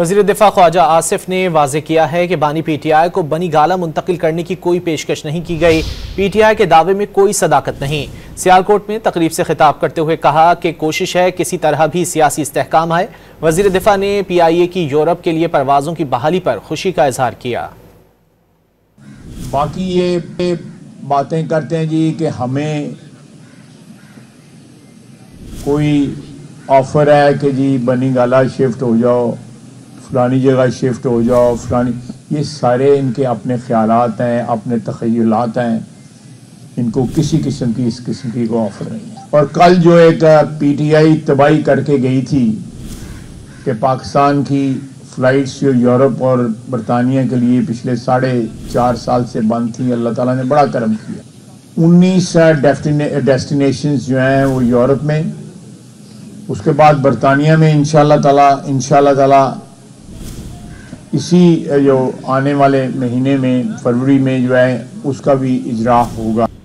وزیر دفاع خواجہ آصف نے واضح کیا ہے کہ بانی پی ٹی آئی کو بنی گالہ منتقل کرنے کی کوئی پیشکش نہیں کی گئی۔ پی ٹی آئی کے دعوے میں کوئی صداقت نہیں۔ سیالکوٹ میں تقریب سے خطاب کرتے ہوئے کہا کہ کوشش ہے کسی طرح بھی سیاسی استحکام آئے۔ وزیر دفاع نے پی آئی اے کی یورپ کے لیے پروازوں کی بحالی پر خوشی کا اظہار کیا۔ باقی یہ باتیں کرتے ہیں جی کہ ہمیں کوئی آفر ہے کہ جی بنی گالہ شفٹ ہو جاؤ، فلانی جگہ شفٹ ہو جاؤ، فلانی، یہ سارے ان کے اپنے خیالات ہیں، اپنے تخیلات ہیں، ان کو کسی قسم کی اس قسم کی کوئی آفر نہیں ہے۔ اور کل جو ایک پی ٹی آئی تباہی کر کے گئی تھی کہ پاکستان کی فلائٹس جو یورپ اور برطانیہ کے لیے پچھلے 4.5 سال سے بند تھیں، اللہ تعالیٰ نے بڑا کرم کیا۔ 19 ڈیسٹینیشنز جو ہیں وہ یورپ میں، اس کے بعد برطانیہ میں انشاءاللہ تعالیٰ اسی جو آنے والے مہینے میں فروری میں جو ہے اس کا بھی اجراء ہوگا۔